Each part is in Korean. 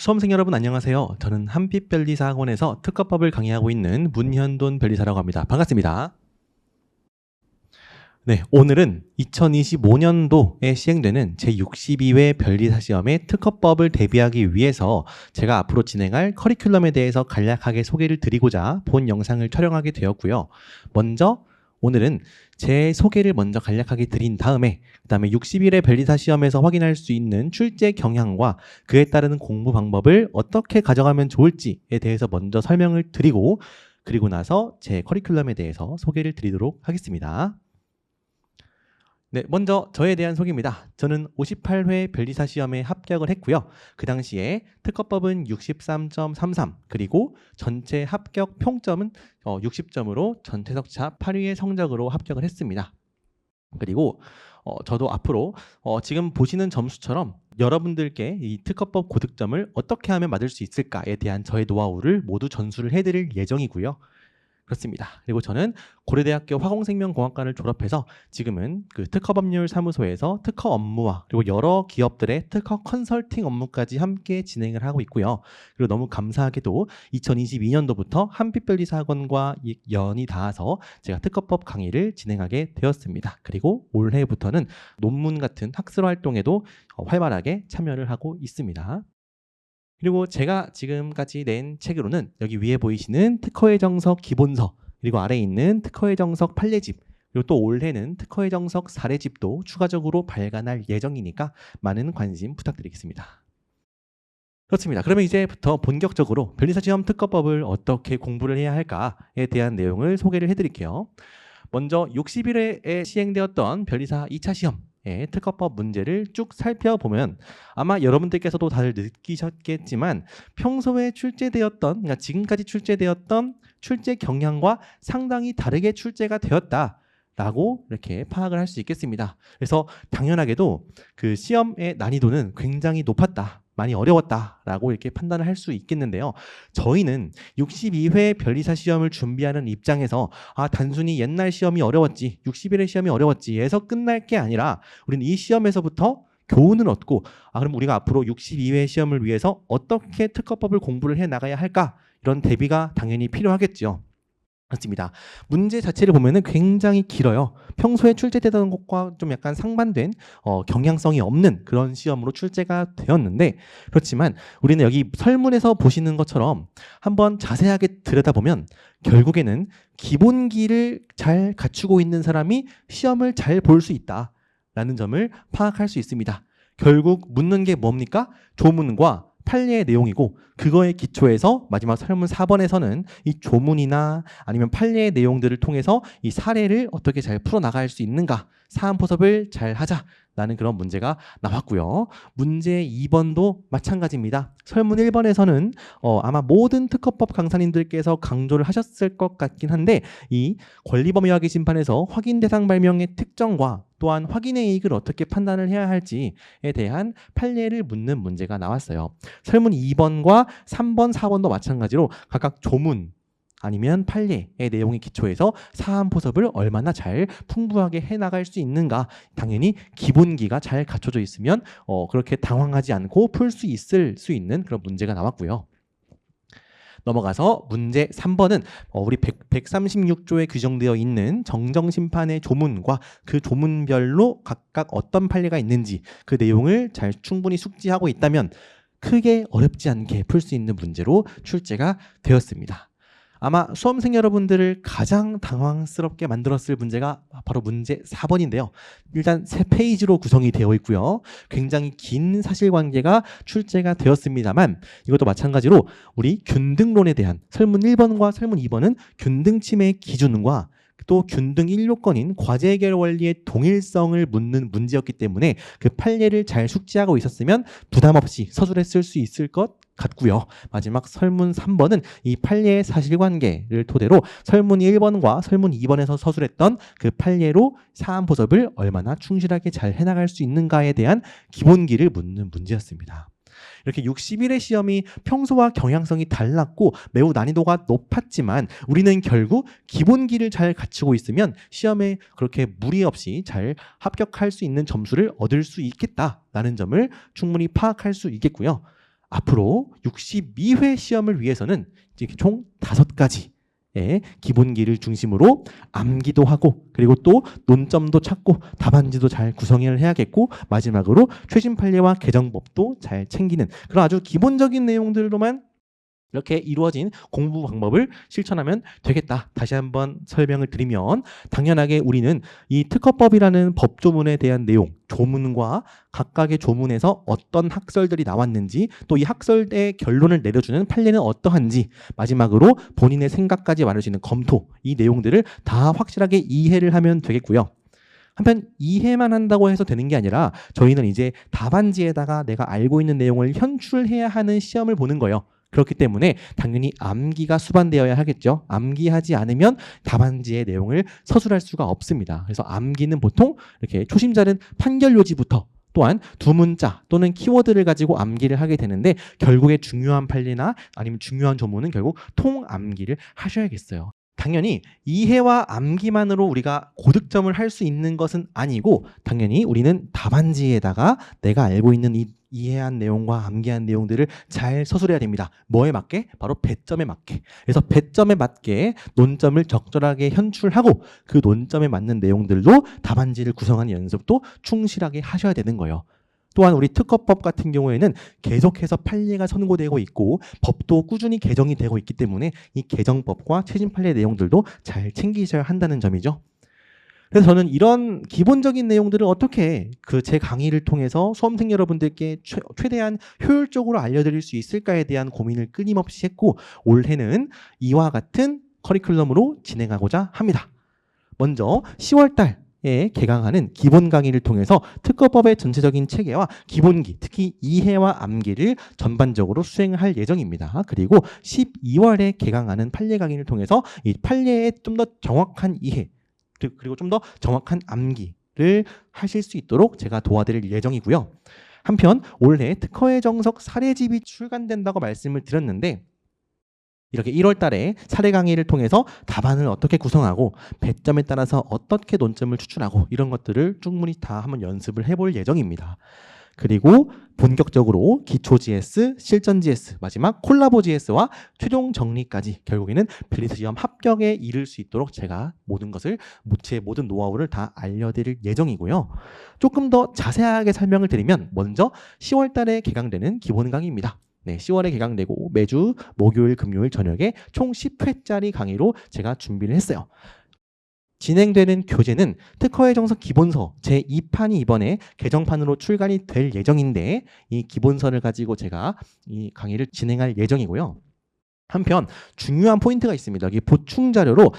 수험생 여러분 안녕하세요. 저는 한빛변리사학원에서 특허법을 강의하고 있는 문현돈 변리사라고 합니다. 반갑습니다. 네, 오늘은 2025년도에 시행되는 제62회 변리사 시험의 특허법을 대비하기 위해서 제가 앞으로 진행할 커리큘럼에 대해서 간략하게 소개를 드리고자 본 영상을 촬영하게 되었고요. 먼저 오늘은 제 소개를 먼저 간략하게 드린 다음에 그다음에 60일의 변리사 시험에서 확인할 수 있는 출제 경향과 그에 따르는 공부 방법을 어떻게 가져가면 좋을지에 대해서 먼저 설명을 드리고 그리고 나서 제 커리큘럼에 대해서 소개를 드리도록 하겠습니다. 네, 먼저 저에 대한 소개입니다. 저는 58회 변리사 시험에 합격을 했고요. 그 당시에 특허법은 63.33 그리고 전체 합격 평점은 60점으로 전체 석차 8위의 성적으로 합격을 했습니다. 그리고 저도 앞으로 지금 보시는 점수처럼 여러분들께 이 특허법 고득점을 어떻게 하면 받을 수 있을까에 대한 저의 노하우를 모두 전수를 해드릴 예정이고요. 그렇습니다. 그리고 저는 고려대학교 화공생명공학과를 졸업해서 지금은 그 특허법률사무소에서 특허 업무와 그리고 여러 기업들의 특허 컨설팅 업무까지 함께 진행을 하고 있고요. 그리고 너무 감사하게도 2022년도부터 한빛변리사학원과 연이 닿아서 제가 특허법 강의를 진행하게 되었습니다. 그리고 올해부터는 논문 같은 학술 활동에도 활발하게 참여를 하고 있습니다. 그리고 제가 지금까지 낸 책으로는 여기 위에 보이시는 특허의 정석 기본서 그리고 아래에 있는 특허의 정석 판례집 그리고 또 올해는 특허의 정석 사례집도 추가적으로 발간할 예정이니까 많은 관심 부탁드리겠습니다. 그렇습니다. 그러면 이제부터 본격적으로 변리사 시험 특허법을 어떻게 공부를 해야 할까에 대한 내용을 소개를 해드릴게요. 먼저 60일에 시행되었던 변리사 2차 시험 특허법 문제를 쭉 살펴보면 아마 여러분들께서도 다들 느끼셨겠지만 평소에 출제되었던 그러니까 지금까지 출제되었던 출제 경향과 상당히 다르게 출제가 되었다라고 이렇게 파악을 할 수 있겠습니다. 그래서 당연하게도 그 시험의 난이도는 굉장히 높았다. 많이 어려웠다라고 이렇게 판단을 할 수 있겠는데요. 저희는 62회 변리사 시험을 준비하는 입장에서 단순히 옛날 시험이 어려웠지 60일의 시험이 어려웠지 해서 끝날 게 아니라 우리는 이 시험에서부터 교훈을 얻고 그럼 우리가 앞으로 62회 시험을 위해서 어떻게 특허법을 공부를 해 나가야 할까 이런 대비가 당연히 필요하겠죠. 그렇습니다. 문제 자체를 보면은 굉장히 길어요. 평소에 출제되던 것과 좀 약간 상반된 경향성이 없는 그런 시험으로 출제가 되었는데 그렇지만 우리는 여기 설문에서 보시는 것처럼 한번 자세하게 들여다보면 결국에는 기본기를 잘 갖추고 있는 사람이 시험을 잘 볼 수 있다라는 점을 파악할 수 있습니다. 결국 묻는 게 뭡니까? 조문과 판례의 내용이고 그거에 기초해서 마지막 설문 4번에서는 이 조문이나 아니면 판례의 내용들을 통해서 이 사례를 어떻게 잘 풀어나갈 수 있는가 사안포섭을 잘 하자라는 그런 문제가 나왔고요. 문제 2번도 마찬가지입니다. 설문 1번에서는 아마 모든 특허법 강사님들께서 강조를 하셨을 것 같긴 한데 이 권리범위화기 심판에서 확인 대상 발명의 특정과 또한 확인의 이익을 어떻게 판단을 해야 할지에 대한 판례를 묻는 문제가 나왔어요. 설문 2번과 3번, 4번도 마찬가지로 각각 조문 아니면 판례의 내용에 기초해서 사안포섭을 얼마나 잘 풍부하게 해나갈 수 있는가 당연히 기본기가 잘 갖춰져 있으면 그렇게 당황하지 않고 풀 수 있는 그런 문제가 나왔고요. 넘어가서 문제 3번은 우리 136조에 규정되어 있는 정정심판의 조문과 그 조문별로 각각 어떤 판례가 있는지 그 내용을 잘 충분히 숙지하고 있다면 크게 어렵지 않게 풀 수 있는 문제로 출제가 되었습니다. 아마 수험생 여러분들을 가장 당황스럽게 만들었을 문제가 바로 문제 4번인데요. 일단 3페이지로 구성이 되어 있고요. 굉장히 긴 사실관계가 출제가 되었습니다만 이것도 마찬가지로 우리 균등론에 대한 설문 1번과 설문 2번은 균등침해의 기준과 또 균등 1요건인 과제 해결 원리의 동일성을 묻는 문제였기 때문에 그 판례를 잘 숙지하고 있었으면 부담 없이 서술에 쓸 수 있을 것 같고요. 마지막 설문 3번은 이 판례의 사실관계를 토대로 설문 1번과 설문 2번에서 서술했던 그 판례로 사안포섭을 얼마나 충실하게 잘 해나갈 수 있는가에 대한 기본기를 묻는 문제였습니다. 이렇게 60일의 시험이 평소와 경향성이 달랐고 매우 난이도가 높았지만 우리는 결국 기본기를 잘 갖추고 있으면 시험에 그렇게 무리 없이 잘 합격할 수 있는 점수를 얻을 수 있겠다라는 점을 충분히 파악할 수 있겠고요. 앞으로 62회 시험을 위해서는 이제 총 5가지 기본기를 중심으로 암기도 하고 그리고 또 논점도 찾고 답안지도 잘 구성을 해야겠고 마지막으로 최신 판례와 개정법도 잘 챙기는 그런 아주 기본적인 내용들로만 이렇게 이루어진 공부 방법을 실천하면 되겠다. 다시 한번 설명을 드리면 당연하게 우리는 이 특허법이라는 법조문에 대한 내용, 조문과 각각의 조문에서 어떤 학설들이 나왔는지 또 이 학설의 결론을 내려주는 판례는 어떠한지 마지막으로 본인의 생각까지 말할 수 있는 검토, 이 내용들을 다 확실하게 이해를 하면 되겠고요. 한편 이해만 한다고 해서 되는 게 아니라 저희는 이제 답안지에다가 내가 알고 있는 내용을 현출해야 하는 시험을 보는 거예요. 그렇기 때문에 당연히 암기가 수반되어야 하겠죠. 암기하지 않으면 답안지의 내용을 서술할 수가 없습니다. 그래서 암기는 보통 이렇게 초심자는 판결 요지부터 또한 두 문자 또는 키워드를 가지고 암기를 하게 되는데 결국에 중요한 판례나 아니면 중요한 조문은 결국 통암기를 하셔야겠어요. 당연히 이해와 암기만으로 우리가 고득점을 할 수 있는 것은 아니고 당연히 우리는 답안지에다가 내가 알고 있는 이 이해한 내용과 암기한 내용들을 잘 서술해야 됩니다. 뭐에 맞게? 바로 배점에 맞게. 그래서 배점에 맞게 논점을 적절하게 현출하고 그 논점에 맞는 내용들로 답안지를 구성하는 연습도 충실하게 하셔야 되는 거예요. 또한 우리 특허법 같은 경우에는 계속해서 판례가 선고되고 있고 법도 꾸준히 개정이 되고 있기 때문에 이 개정법과 최신 판례 내용들도 잘 챙기셔야 한다는 점이죠. 그래서 저는 이런 기본적인 내용들을 어떻게 제 강의를 통해서 수험생 여러분들께 최대한 효율적으로 알려드릴 수 있을까에 대한 고민을 끊임없이 했고 올해는 이와 같은 커리큘럼으로 진행하고자 합니다. 먼저 10월 달에 개강하는 기본 강의를 통해서 특허법의 전체적인 체계와 기본기, 특히 이해와 암기를 전반적으로 수행할 예정입니다. 그리고 12월에 개강하는 판례 강의를 통해서 이 판례의 좀 더 정확한 이해 그리고 좀 더 정확한 암기를 하실 수 있도록 제가 도와드릴 예정이고요. 한편 올해 특허의 정석 사례집이 출간된다고 말씀을 드렸는데 이렇게 1월 달에 사례 강의를 통해서 답안을 어떻게 구성하고 배점에 따라서 어떻게 논점을 추출하고 이런 것들을 충분히 다 한번 연습을 해볼 예정입니다. 그리고 본격적으로 기초 GS, 실전 GS, 마지막 콜라보 GS와 최종 정리까지 결국에는 벨리스 시험 합격에 이를 수 있도록 제가 모든 것을 제 모든 노하우를 다 알려드릴 예정이고요. 조금 더 자세하게 설명을 드리면 먼저 10월 달에 개강되는 기본 강의입니다. 네, 10월에 개강되고 매주 목요일, 금요일 저녁에 총 10회짜리 강의로 제가 준비를 했어요. 진행되는 교재는 특허의 정석 기본서 제2판이 이번에 개정판으로 출간이 될 예정인데 이 기본서를 가지고 제가 이 강의를 진행할 예정이고요. 한편 중요한 포인트가 있습니다. 여기 보충 자료로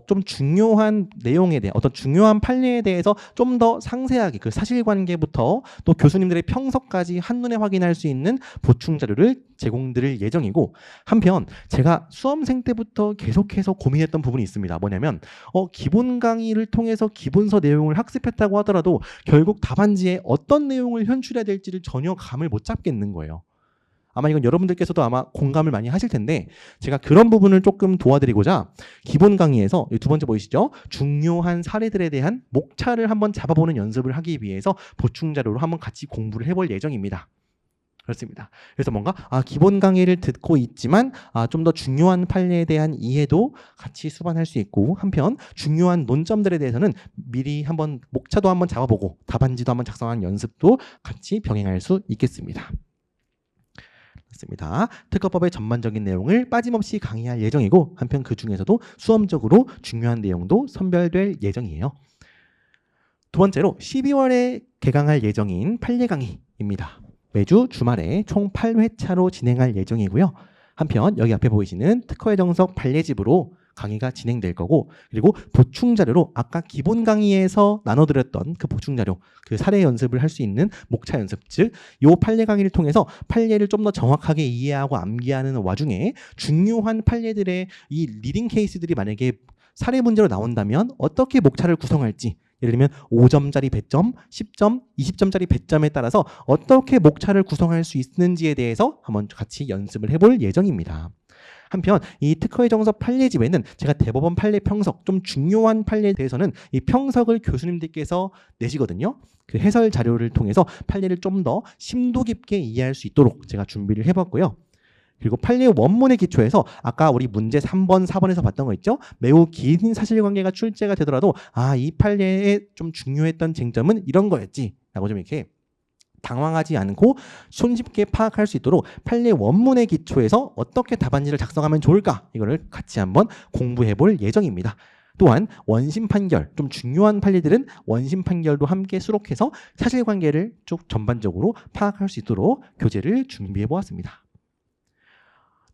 좀 중요한 내용에 대해 어떤 중요한 판례에 대해서 좀 더 상세하게 그 사실관계부터 또 교수님들의 평서까지 한눈에 확인할 수 있는 보충 자료를 제공드릴 예정이고 한편 제가 수험생 때부터 계속해서 고민했던 부분이 있습니다. 뭐냐면 기본 강의를 통해서 기본서 내용을 학습했다고 하더라도 결국 답안지에 어떤 내용을 현출해야 될지를 전혀 감을 못 잡겠는 거예요. 아마 이건 여러분들께서도 아마 공감을 많이 하실 텐데 제가 그런 부분을 조금 도와드리고자 기본 강의에서 두 번째 보이시죠? 중요한 사례들에 대한 목차를 한번 잡아보는 연습을 하기 위해서 보충 자료로 한번 같이 공부를 해볼 예정입니다. 그렇습니다. 그래서 뭔가 기본 강의를 듣고 있지만 좀 더 중요한 판례에 대한 이해도 같이 수반할 수 있고 한편 중요한 논점들에 대해서는 미리 한번 목차도 한번 잡아보고 답안지도 한번 작성하는 연습도 같이 병행할 수 있겠습니다. 맞습니다. 특허법의 전반적인 내용을 빠짐없이 강의할 예정이고 한편 그 중에서도 수험적으로 중요한 내용도 선별될 예정이에요. 두 번째로 12월에 개강할 예정인 판례 강의입니다. 매주 주말에 총 8회차로 진행할 예정이고요. 한편 여기 앞에 보이시는 특허의 정석 판례집으로 강의가 진행될 거고 그리고 보충 자료로 아까 기본 강의에서 나눠드렸던 그 보충 자료 그 사례 연습을 할 수 있는 목차 연습 즉 요 판례 강의를 통해서 판례를 좀 더 정확하게 이해하고 암기하는 와중에 중요한 판례들의 이 리딩 케이스들이 만약에 사례 문제로 나온다면 어떻게 목차를 구성할지 예를 들면 5점짜리 배점, 10점, 20점짜리 배점에 따라서 어떻게 목차를 구성할 수 있는지에 대해서 한번 같이 연습을 해볼 예정입니다. 한편 이 특허의 정석 판례집에는 제가 대법원 판례 평석, 좀 중요한 판례에 대해서는 이 평석을 교수님들께서 내시거든요. 그 해설 자료를 통해서 판례를 좀 더 심도 깊게 이해할 수 있도록 제가 준비를 해봤고요. 그리고 판례 원문의 기초에서 아까 우리 문제 3번, 4번에서 봤던 거 있죠? 매우 긴 사실관계가 출제가 되더라도 이 판례에 좀 중요했던 쟁점은 이런 거였지 라고 좀 이렇게 당황하지 않고 손쉽게 파악할 수 있도록 판례 원문의 기초에서 어떻게 답안지를 작성하면 좋을까? 이거를 같이 한번 공부해 볼 예정입니다. 또한 원심 판결, 좀 중요한 판례들은 원심 판결도 함께 수록해서 사실관계를 쭉 전반적으로 파악할 수 있도록 교재를 준비해 보았습니다.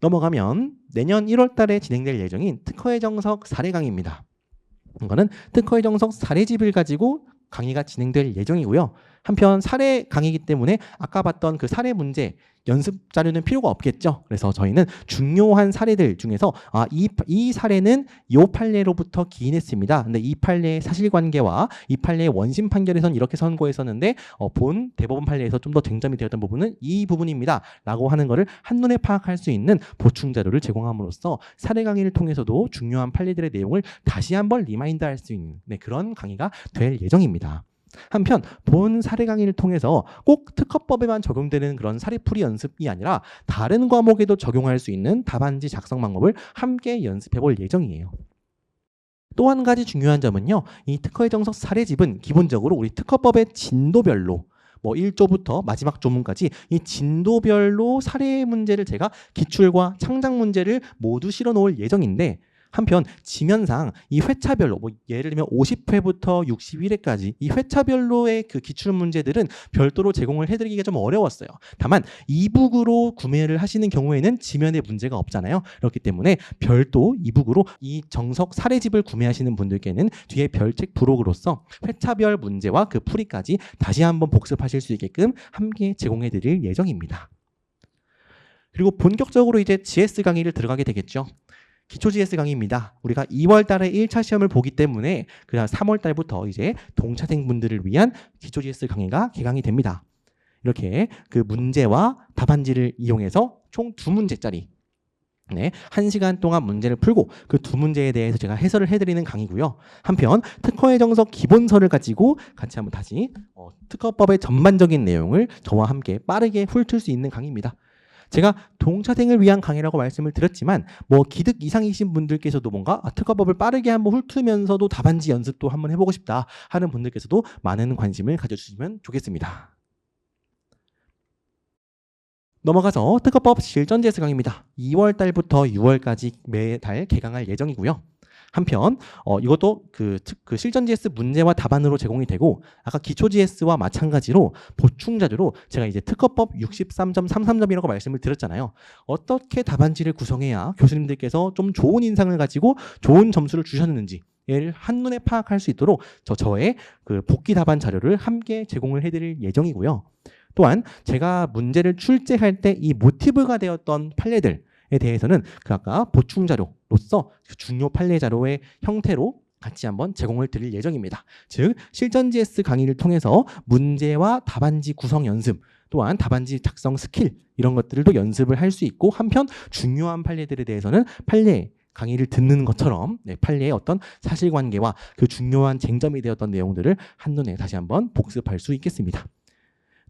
넘어가면 내년 1월 달에 진행될 예정인 특허의 정석 사례 강의입니다. 이거는 특허의 정석 사례집을 가지고 강의가 진행될 예정이고요. 한편 사례 강의이기 때문에 아까 봤던 그 사례 문제 연습 자료는 필요가 없겠죠. 그래서 저희는 중요한 사례들 중에서 이 사례는 이 판례로부터 기인했습니다. 근데 이 판례의 사실관계와 이 판례의 원심 판결에선 이렇게 선고했었는데 본 대법원 판례에서 좀 더 쟁점이 되었던 부분은 이 부분입니다. 라고 하는 거를 한눈에 파악할 수 있는 보충 자료를 제공함으로써 사례 강의를 통해서도 중요한 판례들의 내용을 다시 한번 리마인드할 수 있는 그런 강의가 될 예정입니다. 한편 본 사례 강의를 통해서 꼭 특허법에만 적용되는 그런 사례풀이 연습이 아니라 다른 과목에도 적용할 수 있는 답안지 작성 방법을 함께 연습해 볼 예정이에요. 또 한 가지 중요한 점은요. 이 특허의 정석 사례집은 기본적으로 우리 특허법의 진도별로 1조부터 마지막 조문까지 이 진도별로 사례 문제를 제가 기출과 창작 문제를 모두 실어 놓을 예정인데 한편 지면상 이 회차별로 예를 들면 50회부터 61회까지 이 회차별로의 그 기출 문제들은 별도로 제공을 해드리기가 좀 어려웠어요. 다만 이북으로 구매를 하시는 경우에는 지면에 문제가 없잖아요. 그렇기 때문에 별도 이북으로 이 정석 사례집을 구매하시는 분들께는 뒤에 별책 부록으로서 회차별 문제와 그 풀이까지 다시 한번 복습하실 수 있게끔 함께 제공해드릴 예정입니다. 그리고 본격적으로 이제 GS 강의를 들어가게 되겠죠. 기초 GS 강의입니다. 우리가 2월 달에 1차 시험을 보기 때문에 그다음 3월 달부터 이제 동차생분들을 위한 기초 GS 강의가 개강이 됩니다. 이렇게 그 문제와 답안지를 이용해서 총 2문제짜리 1시간 동안 문제를 풀고 그 2문제에 대해서 제가 해설을 해드리는 강의고요. 한편 특허의 정석 기본서를 가지고 같이 한번 다시 특허법의 전반적인 내용을 저와 함께 빠르게 훑을 수 있는 강의입니다. 제가 동차생을 위한 강의라고 말씀을 드렸지만 기득 이상이신 분들께서도 뭔가 특허법을 빠르게 한번 훑으면서도 답안지 연습도 한번 해보고 싶다 하는 분들께서도 많은 관심을 가져주시면 좋겠습니다. 넘어가서 특허법 실전 GS 강의입니다. 2월 달부터 6월까지 매달 개강할 예정이고요. 한편 이것도 그 실전 GS 문제와 답안으로 제공이 되고 아까 기초 GS와 마찬가지로 보충 자료로 제가 이제 특허법 63.33점이라고 말씀을 드렸잖아요. 어떻게 답안지를 구성해야 교수님들께서 좀 좋은 인상을 가지고 좋은 점수를 주셨는지 를 한눈에 파악할 수 있도록 저의 그 복귀 답안 자료를 함께 제공을 해드릴 예정이고요. 또한 제가 문제를 출제할 때 이 모티브가 되었던 판례들 에 대해서는 아까 보충 자료로서 중요 판례 자료의 형태로 같이 한번 제공을 드릴 예정입니다. 즉 실전 GS 강의를 통해서 문제와 답안지 구성 연습 또한 답안지 작성 스킬 이런 것들도 연습을 할 수 있고 한편 중요한 판례들에 대해서는 판례 강의를 듣는 것처럼 판례의 어떤 사실관계와 그 중요한 쟁점이 되었던 내용들을 한눈에 다시 한번 복습할 수 있겠습니다.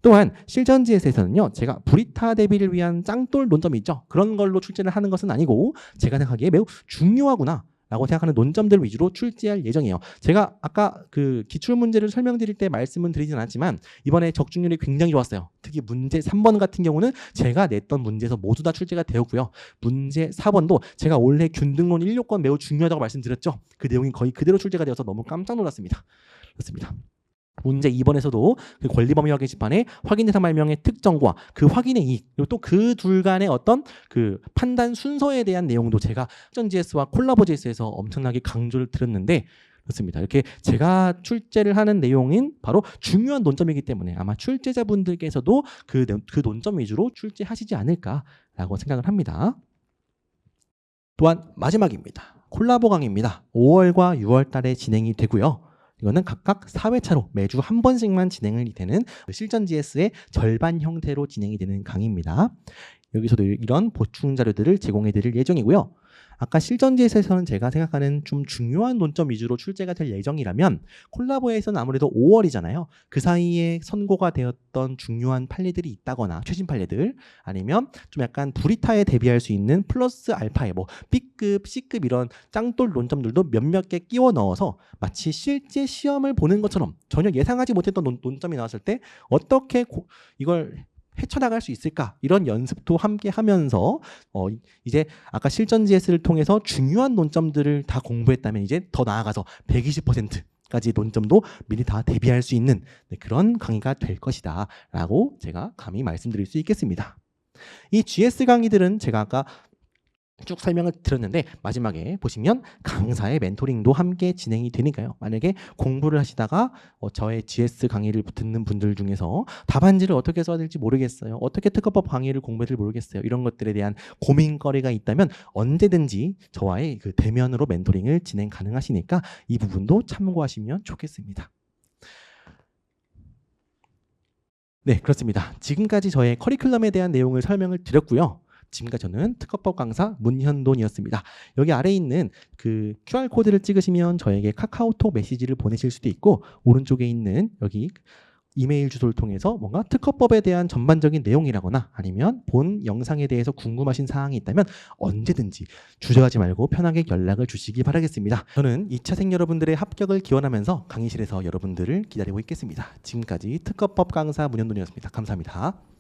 또한 실전 GS에서는요. 제가 브리타 대비를 위한 짱돌 논점이 있죠. 그런 걸로 출제를 하는 것은 아니고 제가 생각하기에 매우 중요하구나 라고 생각하는 논점들 위주로 출제할 예정이에요. 제가 아까 그 기출문제를 설명드릴 때 말씀은 드리진 않았지만 이번에 적중률이 굉장히 좋았어요. 특히 문제 3번 같은 경우는 제가 냈던 문제에서 모두 다 출제가 되었고요. 문제 4번도 제가 원래 균등론 1요건 매우 중요하다고 말씀드렸죠. 그 내용이 거의 그대로 출제가 되어서 너무 깜짝 놀랐습니다. 그렇습니다. 문제 2번에서도 그 권리범위화 게시판에 확인대상 말명의 특정과 그 확인의 이익 그리고 또 그 둘 간의 어떤 그 판단 순서에 대한 내용도 제가 실전 GS와 콜라보 GS에서 엄청나게 강조를 드렸는데 그렇습니다. 이렇게 제가 출제를 하는 내용인 바로 중요한 논점이기 때문에 아마 출제자분들께서도 그 논점 위주로 출제하시지 않을까라고 생각을 합니다. 또한 마지막입니다. 콜라보 강의입니다. 5월과 6월 달에 진행이 되고요. 이거는 각각 4회차로 매주 한 번씩만 진행이 되는 실전 GS의 절반 형태로 진행이 되는 강의입니다. 여기서도 이런 보충 자료들을 제공해 드릴 예정이고요. 아까 실전지에서는 제가 생각하는 좀 중요한 논점 위주로 출제가 될 예정이라면 콜라보에서는 아무래도 5월이잖아요. 그 사이에 선고가 되었던 중요한 판례들이 있다거나 최신 판례들 아니면 좀 약간 불이타에 대비할 수 있는 플러스 알파에 뭐 B급, C급 이런 짱돌 논점들도 몇몇 개 끼워 넣어서 마치 실제 시험을 보는 것처럼 전혀 예상하지 못했던 논점이 나왔을 때 어떻게 이걸 헤쳐나갈 수 있을까 이런 연습도 함께 하면서 이제 아까 실전 GS를 통해서 중요한 논점들을 다 공부했다면 이제 더 나아가서 120%까지 논점도 미리 다 대비할 수 있는 그런 강의가 될 것이다 라고 제가 감히 말씀드릴 수 있겠습니다. 이 GS 강의들은 제가 아까 쭉 설명을 드렸는데 마지막에 보시면 강사의 멘토링도 함께 진행이 되니까요. 만약에 공부를 하시다가 저의 GS 강의를 듣는 분들 중에서 답안지를 어떻게 써야 될지 모르겠어요. 어떻게 특허법 강의를 공부해야 될지 모르겠어요. 이런 것들에 대한 고민거리가 있다면 언제든지 저와의 그 대면으로 멘토링을 진행 가능하시니까 이 부분도 참고하시면 좋겠습니다. 네, 그렇습니다. 지금까지 저의 커리큘럼에 대한 내용을 설명을 드렸고요. 지금까지 저는 특허법 강사 문현돈이었습니다. 여기 아래에 있는 그 QR코드를 찍으시면 저에게 카카오톡 메시지를 보내실 수도 있고 오른쪽에 있는 여기 이메일 주소를 통해서 뭔가 특허법에 대한 전반적인 내용이라거나 아니면 본 영상에 대해서 궁금하신 사항이 있다면 언제든지 주저하지 말고 편하게 연락을 주시기 바라겠습니다. 저는 2차생 여러분들의 합격을 기원하면서 강의실에서 여러분들을 기다리고 있겠습니다. 지금까지 특허법 강사 문현돈이었습니다. 감사합니다.